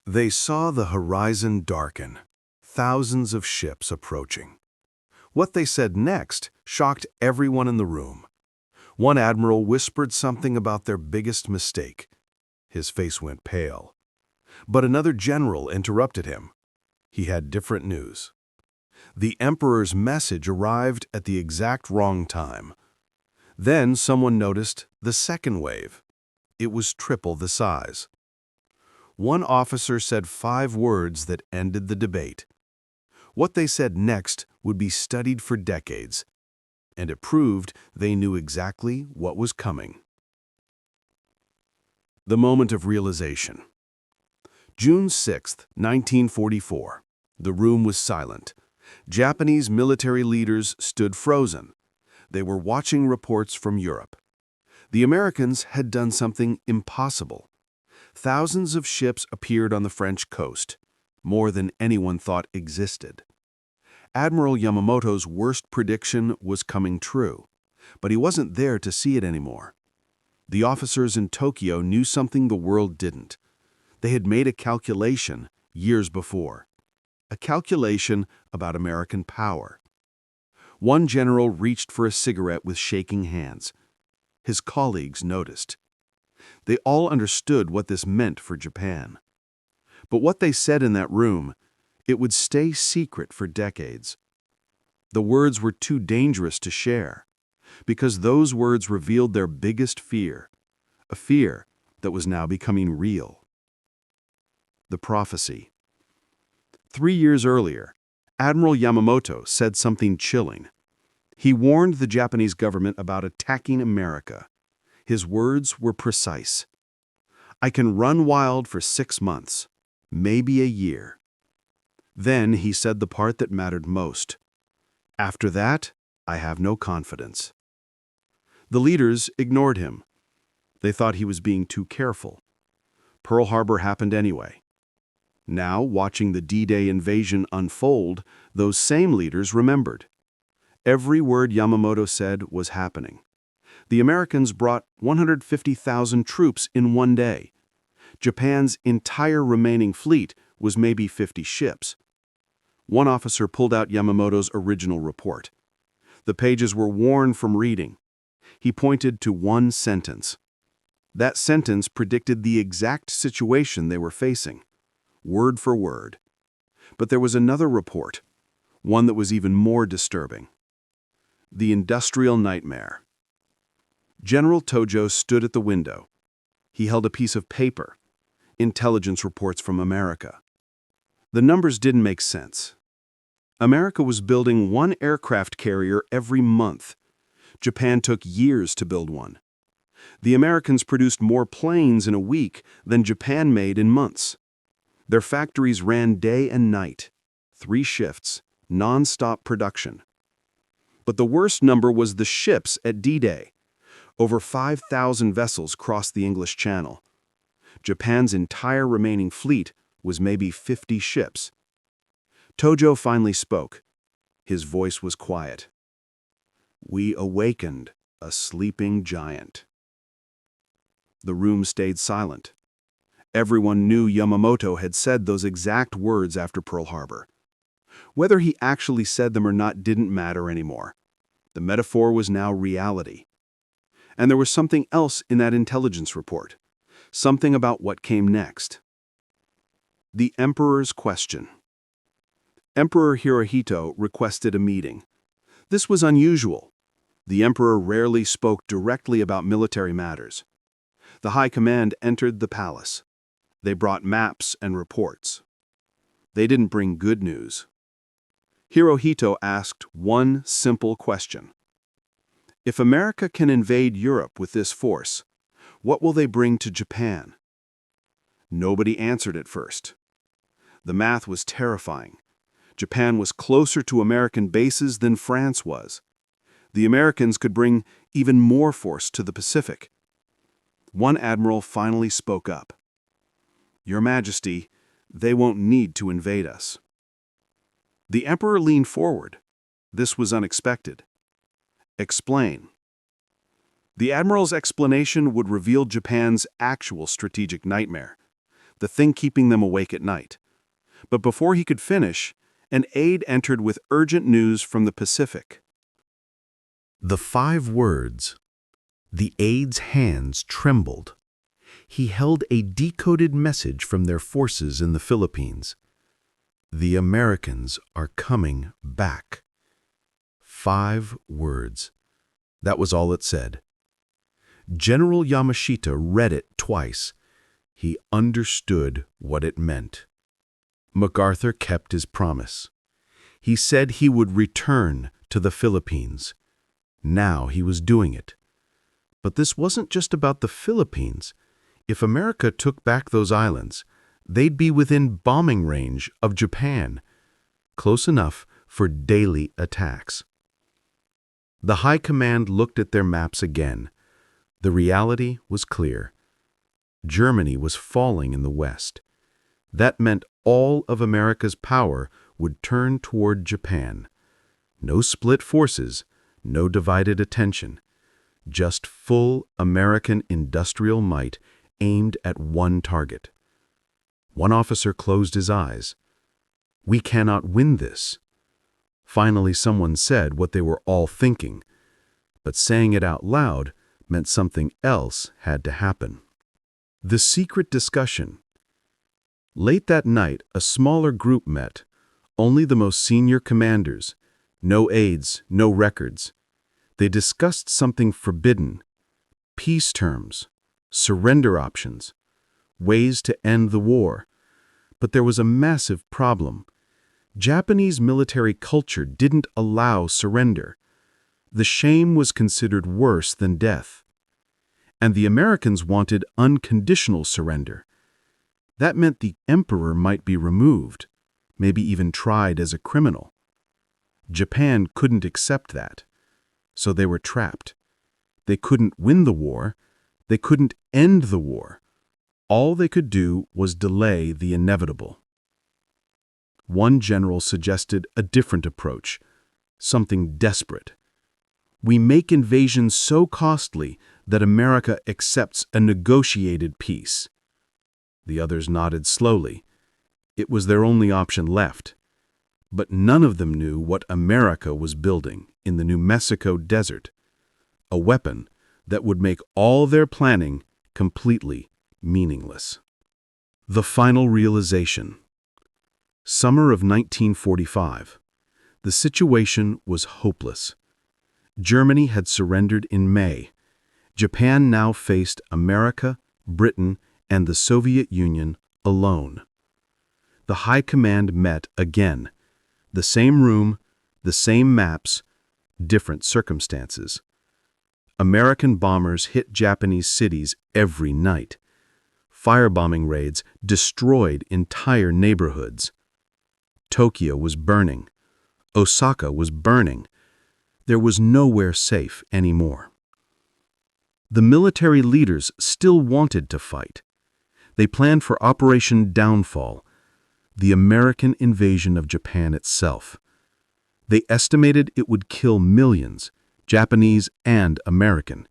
They saw the horizon darken, thousands of ships approaching. What they said next shocked everyone in the room. One admiral whispered something about their biggest mistake. His face went pale. But another general interrupted him. He had different news. The Emperor's message arrived at the exact wrong time. Then someone noticed the second wave. It was triple the size. One officer said 5 words that ended the debate. What they said next would be studied for decades, and it proved they knew exactly what was coming. The moment of realization. June 6, 1944. The room was silent. Japanese military leaders stood frozen. They were watching reports from Europe. The Americans had done something impossible. Thousands of ships appeared on the French coast, more than anyone thought existed. Admiral Yamamoto's worst prediction was coming true, but he wasn't there to see it anymore. The officers in Tokyo knew something the world didn't. They had made a calculation years before, a calculation about American power. One general reached for a cigarette with shaking hands. His colleagues noticed. They all understood what this meant for Japan. But what they said in that room, it would stay secret for decades. The words were too dangerous to share, because those words revealed their biggest fear, a fear that was now becoming real. The prophecy. 3 years earlier, Admiral Yamamoto said something chilling. He warned the Japanese government about attacking America. His words were precise. "I can run wild for 6 months, maybe a year." Then he said the part that mattered most. "After that, I have no confidence." The leaders ignored him. They thought he was being too careful. Pearl Harbor happened anyway. Now, watching the D-Day invasion unfold, those same leaders remembered. Every word Yamamoto said was happening. The Americans brought 150,000 troops in one day. Japan's entire remaining fleet was maybe 50 ships. One officer pulled out Yamamoto's original report. The pages were worn from reading. He pointed to one sentence. That sentence predicted the exact situation they were facing, word for word. But there was another report, one that was even more disturbing. The industrial nightmare. General Tojo stood at the window. He held a piece of paper, intelligence reports from America. The numbers didn't make sense. America was building 1 aircraft carrier every month. Japan took years to build one. The Americans produced more planes in a week than Japan made in months. Their factories ran day and night, 3 shifts, non-stop production. But the worst number was the ships at D-Day. Over 5,000 vessels crossed the English Channel. Japan's entire remaining fleet was maybe 50 ships. Tojo finally spoke. His voice was quiet. "We awakened a sleeping giant." The room stayed silent. Everyone knew Yamamoto had said those exact words after Pearl Harbor. Whether he actually said them or not didn't matter anymore. The metaphor was now reality. And there was something else in that intelligence report, something about what came next. The Emperor's question. Emperor Hirohito requested a meeting. This was unusual. The Emperor rarely spoke directly about military matters. The High Command entered the palace. They brought maps and reports. They didn't bring good news. Hirohito asked one simple question. If America can invade Europe with this force, what will they bring to Japan? Nobody answered at first. The math was terrifying. Japan was closer to American bases than France was. The Americans could bring even more force to the Pacific. One admiral finally spoke up. "Your Majesty, they won't need to invade us." The Emperor leaned forward. This was unexpected. "Explain." The admiral's explanation would reveal Japan's actual strategic nightmare. the thing keeping them awake at night. But before he could finish, an aide entered with urgent news from the Pacific. The 5 words. The aide's hands trembled. He held a decoded message from their forces in the Philippines. The Americans are coming back. 5 words. That was all it said. General Yamashita read it twice. He understood what it meant. MacArthur kept his promise. He said he would return to the Philippines. Now he was doing it. But this wasn't just about the Philippines. If America took back those islands, they'd be within bombing range of Japan, close enough for daily attacks. The High Command looked at their maps again. The reality was clear. Germany was falling in the west. That meant all of America's power would turn toward Japan. No split forces, no divided attention. Just full American industrial might aimed at one target. One officer closed his eyes. "We cannot win this." Finally, someone said what they were all thinking, but saying it out loud meant something else had to happen. The secret discussion. Late that night, a smaller group met, only the most senior commanders, no aides, no records. They discussed something forbidden: peace terms, surrender options, ways to end the war. But there was a massive problem. Japanese military culture didn't allow surrender. The shame was considered worse than death. And the Americans wanted unconditional surrender. That meant the emperor might be removed, maybe even tried as a criminal. Japan couldn't accept that, so they were trapped. They couldn't win the war. They couldn't end the war. All they could do was delay the inevitable. One general suggested a different approach, something desperate. We make invasions so costly that America accepts a negotiated peace. The others nodded slowly. It was their only option left. But none of them knew what America was building in the New Mexico desert, a weapon that would make all their planning completely meaningless. The final realization. Summer of 1945. The situation was hopeless. Germany had surrendered in May. Japan now faced America, Britain, and the Soviet Union alone. The High Command met again. The same room, the same maps, different circumstances. American bombers hit Japanese cities every night. Firebombing raids destroyed entire neighborhoods. Tokyo was burning. Osaka was burning. There was nowhere safe anymore. The military leaders still wanted to fight. They planned for Operation Downfall, the American invasion of Japan itself. They estimated it would kill millions, Japanese and American.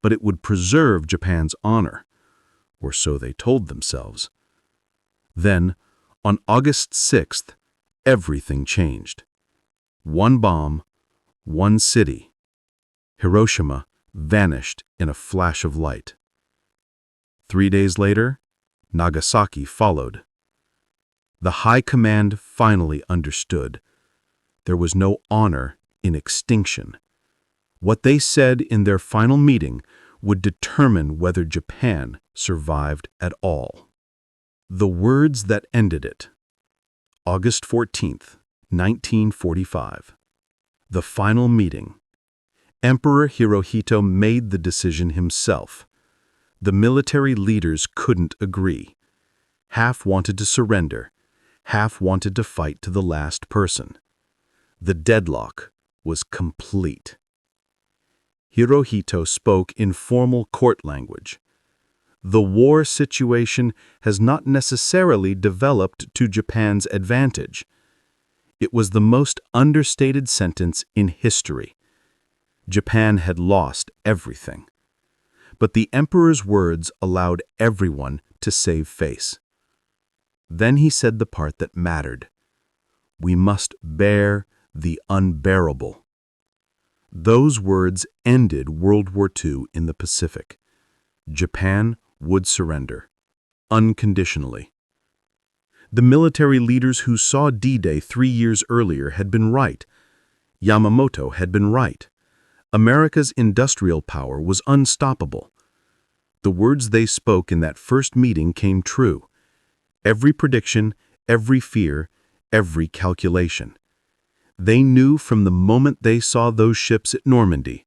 But it would preserve Japan's honor, or so they told themselves. Then, on August 6th, everything changed. One bomb, one city. Hiroshima vanished in a flash of light. 3 days later, Nagasaki followed. The High Command finally understood. There was no honor in extinction. What they said in their final meeting would determine whether Japan survived at all. The words that ended it. August 14th, 1945. The final meeting. Emperor Hirohito made the decision himself. The military leaders couldn't agree. Half wanted to surrender. Half wanted to fight to the last person. The deadlock was complete. Hirohito spoke in formal court language. The war situation has not necessarily developed to Japan's advantage. It was the most understated sentence in history. Japan had lost everything. But the emperor's words allowed everyone to save face. Then he said the part that mattered. We must bear the unbearable. Those words ended World War II in the Pacific. Japan would surrender, unconditionally. The military leaders who saw D-Day 3 years earlier had been right. Yamamoto had been right. America's industrial power was unstoppable. The words they spoke in that first meeting came true. Every prediction, every fear, every calculation. They knew from the moment they saw those ships at Normandy,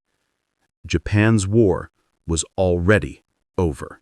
Japan's war was already over.